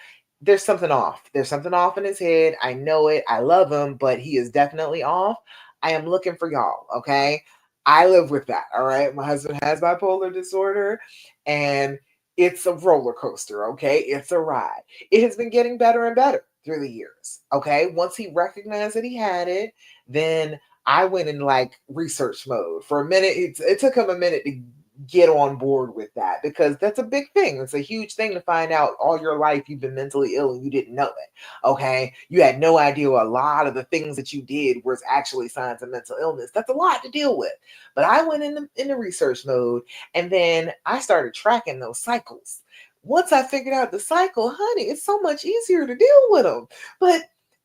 there's something off. There's something off in his head. I know it. I love him, but he is definitely off. I am looking for y'all, okay? I live with that, all right? My husband has bipolar disorder and it's a roller coaster, okay? It's a ride. It has been getting better and better through the years, okay? Once he recognized that he had it, then I went in like research mode. For a minute, it took him a minute to get on board with that because that's a big thing. It's a huge thing to find out all your life you've been mentally ill and you didn't know it. Okay. You had no idea a lot of the things that you did was actually signs of mental illness. That's a lot to deal with. But I went in the research mode and then I started tracking those cycles. Once I figured out the cycle, honey, it's so much easier to deal with them. But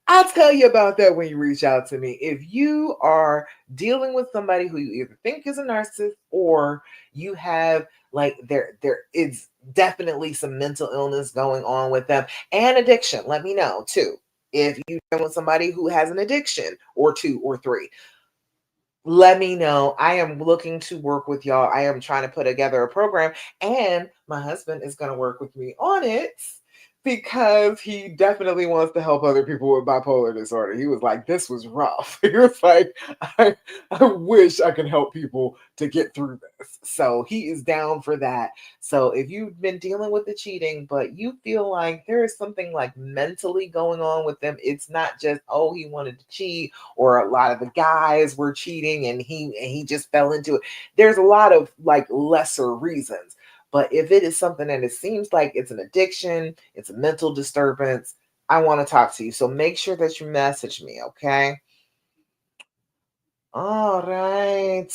I'll tell you about that when you reach out to me. If you are dealing with somebody who you either think is a narcissist or you have like there is definitely some mental illness going on with them and addiction, let me know too. If you're dealing with somebody who has an addiction or two or three, let me know. I am looking to work with y'all. I am trying to put together a program, and my husband is going to work with me on it because he definitely wants to help other people with bipolar disorder. He was like, this was rough. He was like, I wish I could help people to get through this. So he is down for that. So if you've been dealing with the cheating, but you feel like there is something like mentally going on with them, it's not just, oh, he wanted to cheat, or a lot of the guys were cheating and he just fell into it. There's a lot of like lesser reasons. But if it is something and it seems like it's an addiction, it's a mental disturbance, I want to talk to you. So make sure that you message me, okay? All right.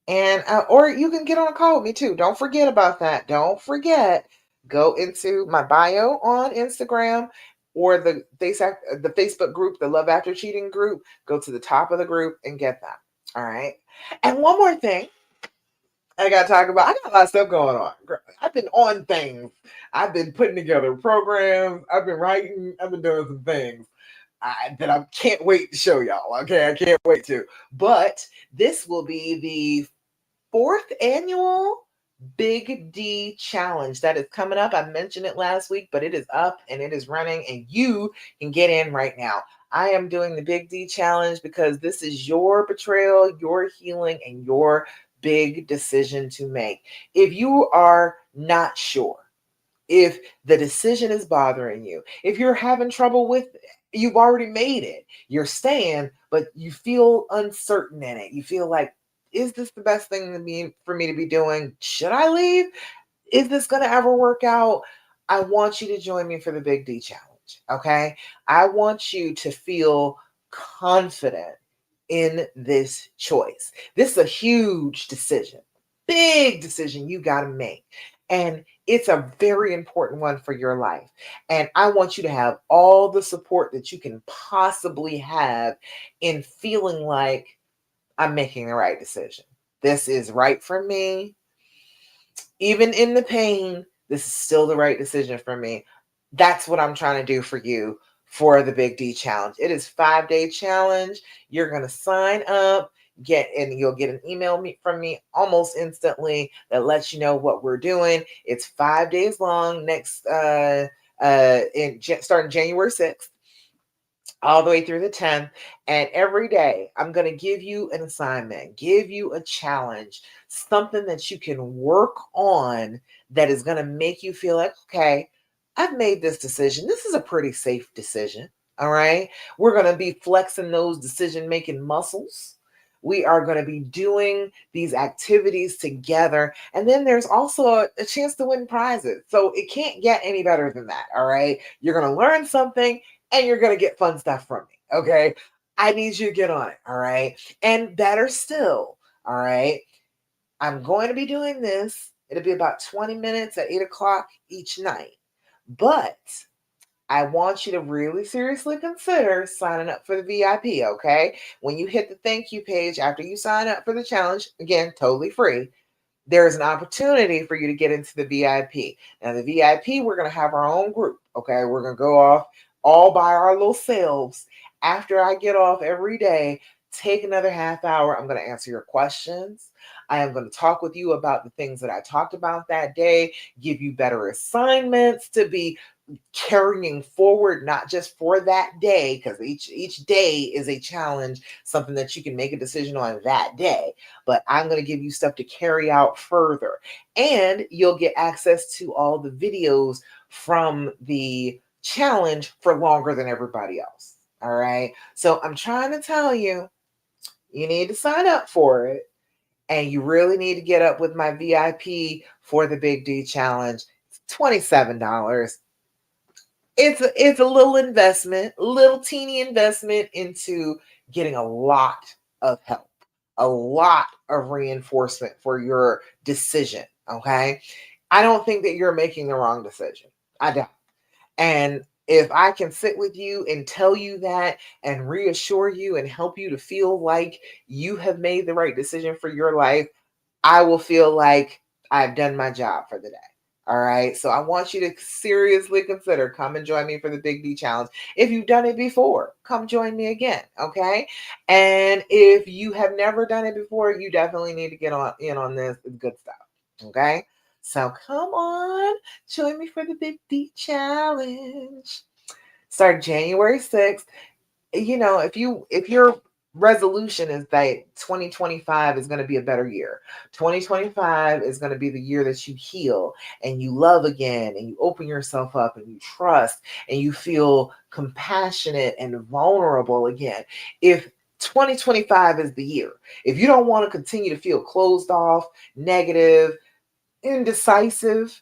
And or you can get on a call with me too. Don't forget about that. Don't forget. Go into my bio on Instagram or the Facebook group, the Love After Cheating group. Go to the top of the group and get that. All right. And one more thing I got to talk about. I got a lot of stuff going on. I've been on things. I've been putting together programs. I've been writing. I've been doing some things that I can't wait to show y'all. Okay, I can't wait to. But this will be the fourth annual Big D challenge that is coming up. I mentioned it last week, but it is up and it is running, and you can get in right now. I am doing the Big D challenge because this is your betrayal, your healing, and your big decision to make. If you are not sure, if the decision is bothering you, if you're having trouble with it, you've already made it, you're staying, but you feel uncertain in it. You feel like, is this the best thing for me to be doing? Should I leave? Is this going to ever work out? I want you to join me for the Big D challenge. Okay. I want you to feel confident in this choice. This is a huge decision, big decision you got to make. And it's a very important one for your life. And I want you to have all the support that you can possibly have in feeling like I'm making the right decision. This is right for me. Even in the pain, this is still the right decision for me. That's what I'm trying to do for you for the Big D challenge. It is 5-day challenge. You're going to sign up, and you'll get an email from me almost instantly that lets you know what we're doing. It's 5 days long, starting January 6th all the way through the 10th. And every day, I'm going to give you an assignment, give you a challenge, something that you can work on that is going to make you feel like, okay, I've made this decision. This is a pretty safe decision. All right. We're going to be flexing those decision making muscles. We are going to be doing these activities together. And then there's also a chance to win prizes. So it can't get any better than that. All right. You're going to learn something and you're going to get fun stuff from me. Okay. I need you to get on it. All right. And better still. All right. I'm going to be doing this. It'll be about 20 minutes at 8 o'clock each night. But I want you to really seriously consider signing up for the VIP. Okay. When you hit the thank you page after you sign up for the challenge, again, totally free, there's an opportunity for you to get into the VIP. Now, the VIP, we're going to have our own group. Okay. We're going to go off all by our little selves. After I get off every day, take another half hour. I'm going to answer your questions. I am going to talk with you about the things that I talked about that day, give you better assignments to be carrying forward, not just for that day, because each day is a challenge, something that you can make a decision on that day. But I'm going to give you stuff to carry out further, and you'll get access to all the videos from the challenge for longer than everybody else. All right. So I'm trying to tell you, you need to sign up for it, and you really need to get up with my VIP for the Big D challenge. It's $27. It's a little investment, little teeny investment into getting a lot of help, a lot of reinforcement for your decision. Okay. I don't think that you're making the wrong decision. I don't. And if I can sit with you and tell you that and reassure you and help you to feel like you have made the right decision for your life, I will feel like I've done my job for the day. All right. So I want you to seriously consider come and join me for the Big D challenge. If you've done it before, come join me again. Okay. And if you have never done it before, you definitely need to get on this. It's good stuff. Okay. So come on, join me for the Big D challenge. Start January 6th. If your resolution is that 2025 is going to be a better year, 2025 is going to be the year that you heal and you love again and you open yourself up and you trust and you feel compassionate and vulnerable again. If 2025 is the year, if you don't want to continue to feel closed off, negative, indecisive,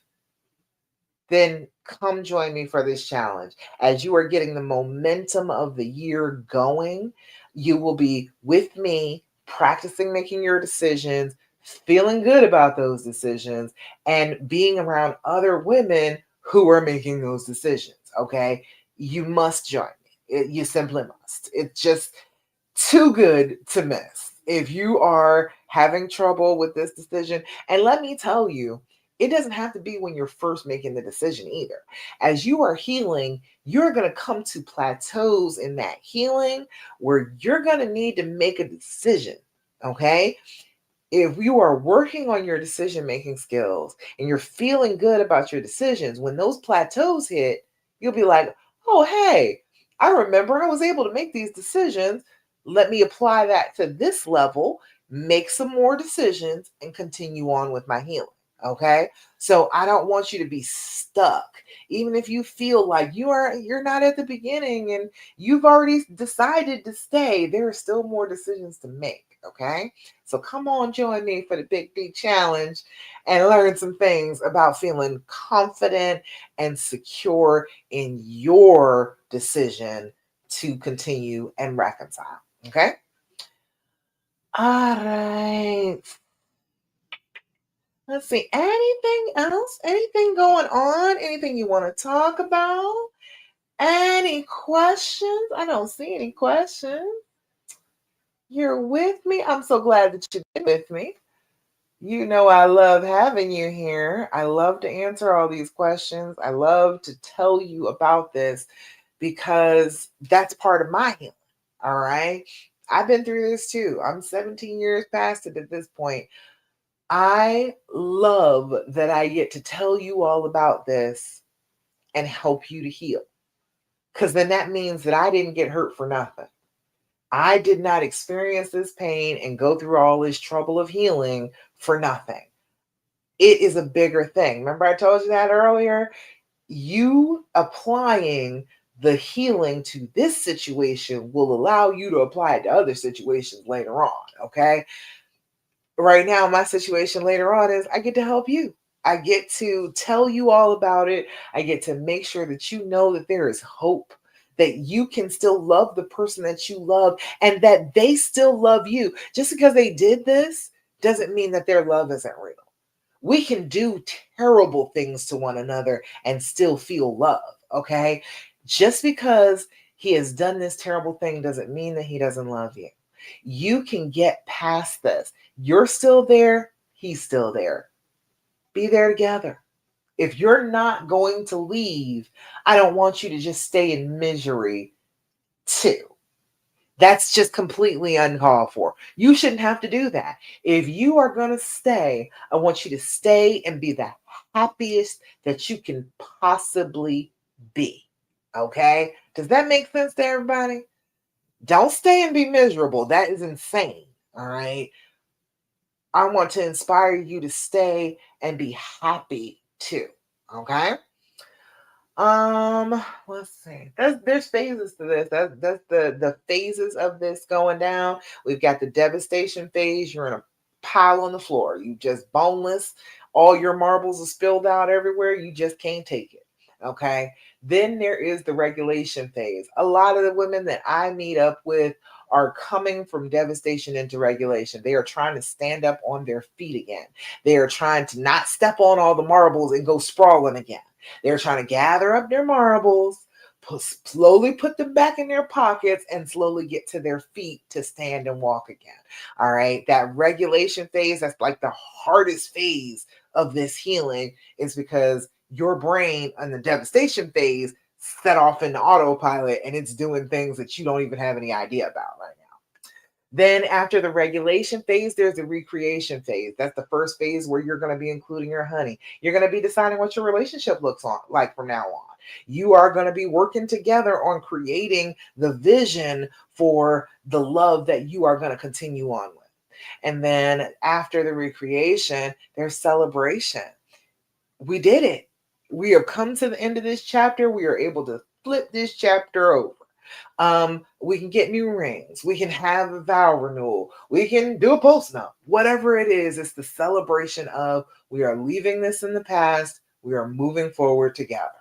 then come join me for this challenge. As you are getting the momentum of the year going, You will be with me, practicing making your decisions, feeling good about those decisions, and being around other women who are making those decisions. Okay. You must join me. You simply must. It's just too good to miss. If you are having trouble with this decision, and let me tell you, it doesn't have to be when you're first making the decision either. As you are healing, you're going to come to plateaus in that healing where you're going to need to make a decision. Okay. If you are working on your decision making skills and you're feeling good about your decisions, when those plateaus hit, you'll be like, oh, hey, I remember I was able to make these decisions. Let me apply that to this level, make some more decisions, and continue on with my healing. Okay. So I don't want you to be stuck. Even if you feel like you're not at the beginning and you've already decided to stay, there are still more decisions to make. Okay. So come on, join me for the Big D Challenge and learn some things about feeling confident and secure in your decision to continue and reconcile. Okay? All right. Let's see. Anything else? Anything going on? Anything you want to talk about? Any questions? I don't see any questions. You're with me. I'm so glad that you're with me. You know, I love having you here. I love to answer all these questions. I love to tell you about this because that's part of my healing. All right. I've been through this too. I'm 17 years past it at this point. I love that I get to tell you all about this and help you to heal because then that means that I didn't get hurt for nothing. I did not experience this pain and go through all this trouble of healing for nothing. It is a bigger thing. Remember, I told you that earlier? You applying the healing to this situation will allow you to apply it to other situations later on. Okay. Right now, my situation later on is I get to help you. I get to tell you all about it. I get to make sure that you know that there is hope, that you can still love the person that you love and that they still love you. Just because they did this doesn't mean that their love isn't real. We can do terrible things to one another and still feel love, okay? Just because he has done this terrible thing doesn't mean that he doesn't love you. You can get past this. You're still there, he's still there. Be there together. If you're not going to leave, I don't want you to just stay in misery too. That's just completely uncalled for. You shouldn't have to do that. If you are going to stay, I want you to stay and be the happiest that you can possibly be. Okay? Does that make sense to everybody? Don't stay and be miserable. That is insane. All right? I want to inspire you to stay and be happy too. Okay? Let's see. There's phases to this. That's the phases of this going down. We've got the devastation phase. You're in a pile on the floor. You just boneless. All your marbles are spilled out everywhere. You just can't take it. Okay. Then there is the regulation phase. A lot of the women that I meet up with are coming from devastation into regulation. They are trying to stand up on their feet again. They are trying to not step on all the marbles and go sprawling again. They're trying to gather up their marbles, slowly put them back in their pockets, and slowly get to their feet to stand and walk again. All right. That regulation phase, that's like the hardest phase of this healing, is because your brain on the devastation phase set off into autopilot and it's doing things that you don't even have any idea about right now. Then after the regulation phase, there's the recreation phase. That's the first phase where you're going to be including your honey. You're going to be deciding what your relationship looks like from now on. You are going to be working together on creating the vision for the love that you are going to continue on with. And then after the recreation, there's celebration. We did it. We have come to the end of this chapter. We are able to flip this chapter over. We can get new rings. We can have a vow renewal. We can do a post note. Whatever it is, it's the celebration of we are leaving this in the past. We are moving forward together.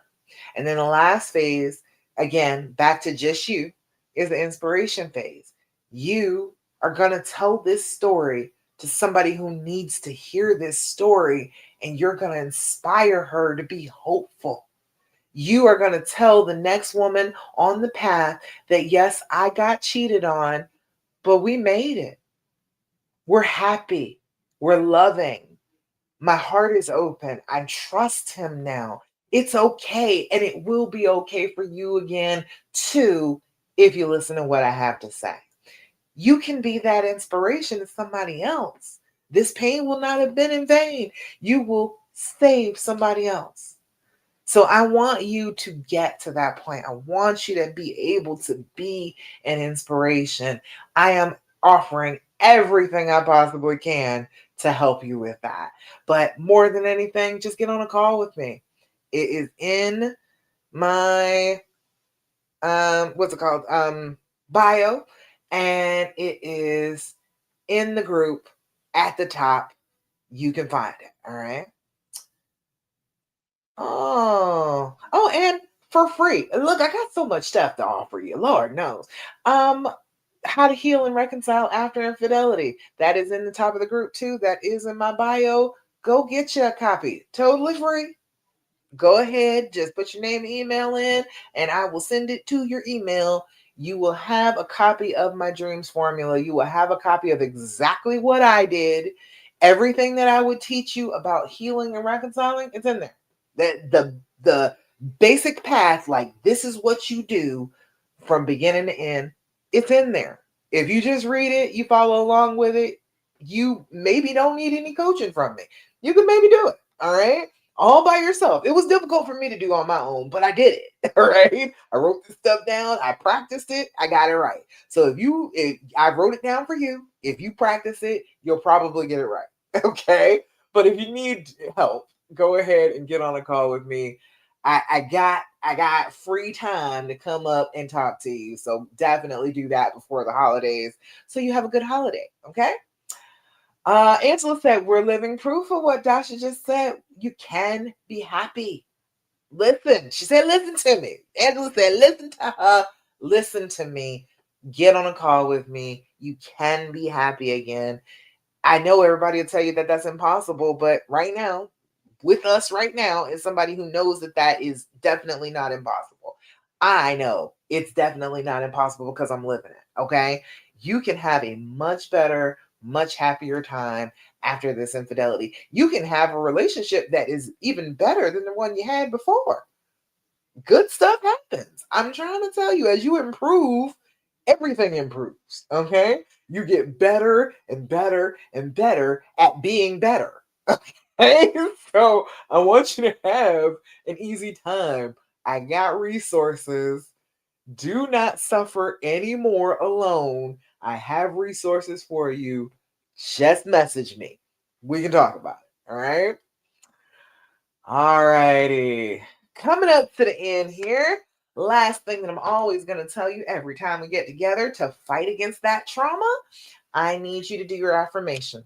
And then the last phase, again, back to just you, is the inspiration phase. You are going to tell this story to somebody who needs to hear this story, and you're going to inspire her to be hopeful. You are going to tell the next woman on the path that, yes, I got cheated on, but we made it. We're happy. We're loving. My heart is open. I trust him now. It's okay. And it will be okay for you again, too, if you listen to what I have to say. You can be that inspiration to somebody else. This pain will not have been in vain. You will save somebody else. So I want you to get to that point. I want you to be able to be an inspiration. I am offering everything I possibly can to help you with that. But more than anything, just get on a call with me. It is in my what's it called? Bio, and it is in the group at the top. You can find it. All right. And for free. Look, I got so much stuff to offer you. Lord knows. Um, how to heal and reconcile after infidelity. That is in the top of the group too. That is in my bio. Go get you a copy. Totally free. Go ahead, just put your name and email in, and I will send it to your email. You will have a copy of my dreams formula. You will have a copy of exactly what I did. Everything that I would teach you about healing and reconciling, it's in there. The basic path, like this is what you do from beginning to end, it's in there. If you just read it, you follow along with it, you maybe don't need any coaching from me. You can maybe do it. All right, all by yourself. It was difficult for me to do on my own, but I did it. All right. I wrote this stuff down. I practiced it. I got it right. So if I wrote it down for you, if you practice it, you'll probably get it right. Okay. But if you need help, go ahead and get on a call with me. I got free time to come up and talk to you. So definitely do that before the holidays so you have a good holiday. Okay. Angela said, we're living proof of what Dasha just said. You can be happy. Listen. She said, listen to me. Angela said, listen to her. Listen to me. Get on a call with me. You can be happy again. I know everybody will tell you that that's impossible, but right now, with us right now, is somebody who knows that that is definitely not impossible. I know it's definitely not impossible because I'm living it. Okay. You can have a much better, much happier time after this infidelity. You can have a relationship that is even better than the one you had before. Good stuff happens. I'm trying to tell you, as you improve, everything improves. Okay. You get better and better and better at being better. Okay. So I want you to have an easy time. I got resources. Do not suffer anymore alone. I have resources for you. Just message me. We can talk about it. All right. All righty. Coming up to the end here. Last thing that I'm always going to tell you every time we get together to fight against that trauma, I need you to do your affirmation.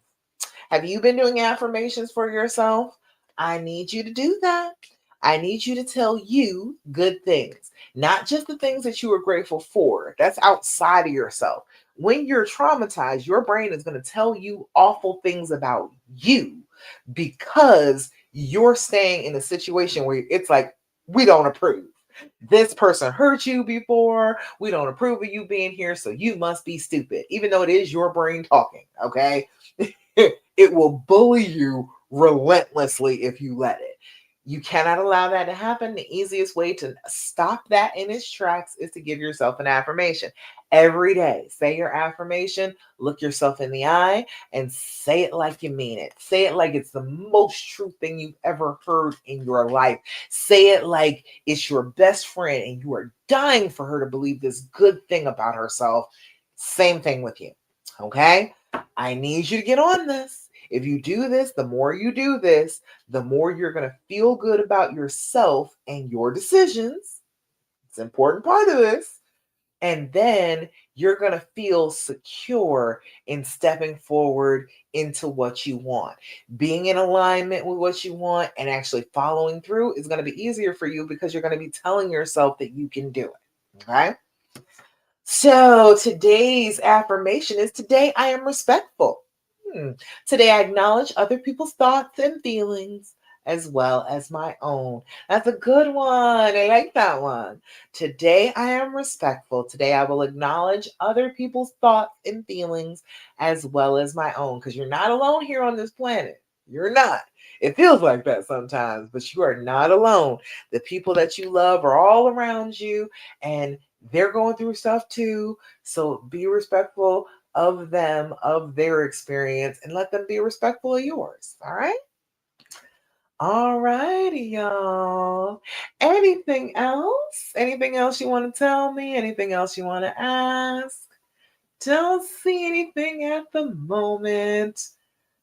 Have you been doing affirmations for yourself? I need you to do that. I need you to tell you good things, not just the things that you are grateful for. That's outside of yourself. When you're traumatized, your brain is going to tell you awful things about you because you're staying in a situation where it's like, we don't approve. This person hurt you before. We don't approve of you being here, so you must be stupid, even though it is your brain talking. Okay. It will bully you relentlessly if you let it. You cannot allow that to happen. The easiest way to stop that in its tracks is to give yourself an affirmation. Every day, say your affirmation, look yourself in the eye, and say it like you mean it. Say it like it's the most true thing you've ever heard in your life. Say it like it's your best friend and you are dying for her to believe this good thing about herself. Same thing with you. Okay? I need you to get on this. If you do this, the more you do this, the more you're going to feel good about yourself and your decisions. It's an important part of this. And then you're going to feel secure in stepping forward into what you want. Being in alignment with what you want and actually following through is going to be easier for you because you're going to be telling yourself that you can do it. Okay? So today's affirmation is today I am respectful. Hmm. Today I acknowledge other people's thoughts and feelings as well as my own. That's a good one. I like that one. Today I am respectful. Today I will acknowledge other people's thoughts and feelings as well as my own because you're not alone here on this planet. You're not. It feels like that sometimes, but you are not alone. The people that you love are all around you, and they're going through stuff too. So be respectful of them, of their experience, and let them be respectful of yours. All right? All righty, y'all. Anything else? Anything else you want to tell me? Anything else you want to ask? Don't see anything at the moment.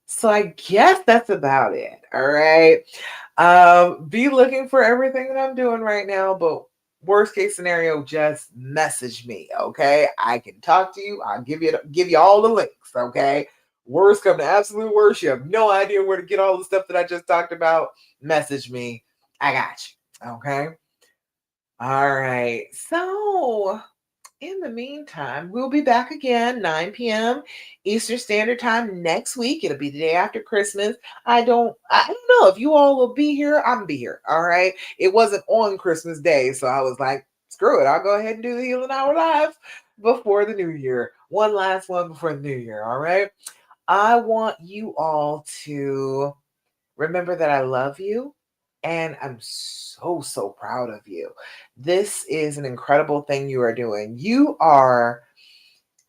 So I guess that's about it. All right. Be looking for everything that I'm doing right now, but worst case scenario, just message me. Okay. I can talk to you. I'll give you all the links. Okay. Worst come to absolute worst. You have no idea where to get all the stuff that I just talked about. Message me. I got you. Okay. All right. So in the meantime, we'll be back again 9 p.m. Eastern Standard Time next week. It'll be the day after Christmas. I don't know if you all will be here. I'm be here. All right. It wasn't on Christmas Day, so I was like, screw it. I'll go ahead and do the Healing Hour live before the new year. One last one before the new year. All right. I want you all to remember that I love you and I'm so, so proud of you. This is an incredible thing you are doing. You are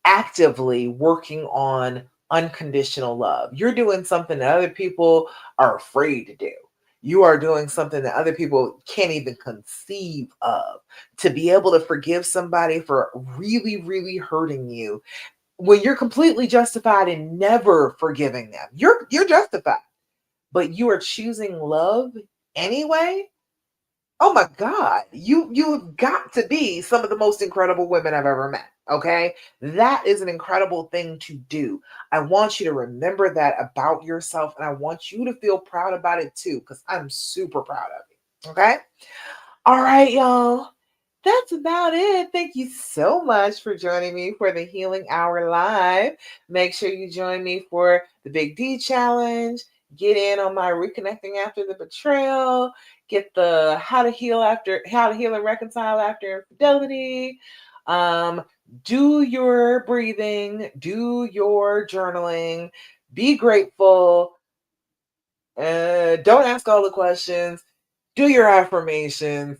actively working on unconditional love. You're doing something that other people are afraid to do. You are doing something that other people can't even conceive of. To be able to forgive somebody for really, really hurting you when you're completely justified in never forgiving them. You're justified, but you are choosing love anyway. Oh my God, you've got to be some of the most incredible women I've ever met. Okay, that is an incredible thing to do. I want you to remember that about yourself, and I want you to feel proud about it too, because I'm super proud of you. Okay, all right, y'all. That's about it. Thank you so much for joining me for the Healing Hour Live. Make sure you join me for the Big D Challenge. Get in on my Reconnecting After the Betrayal. Get the How to Heal and Reconcile After Infidelity. Um, do your breathing, do your journaling, be grateful. Don't ask all the questions. Do your affirmations,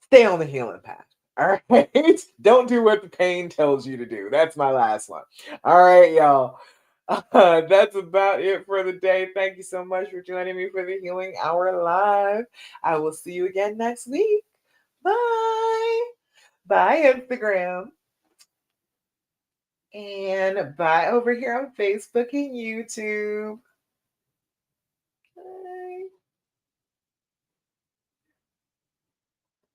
stay on the healing path. All right. Don't do what the pain tells you to do. That's my last one. All right, y'all. That's about it for the day. Thank you so much for joining me for the Healing Hour Live. I will see you again next week. Bye. Bye, Instagram. And bye over here on Facebook and YouTube.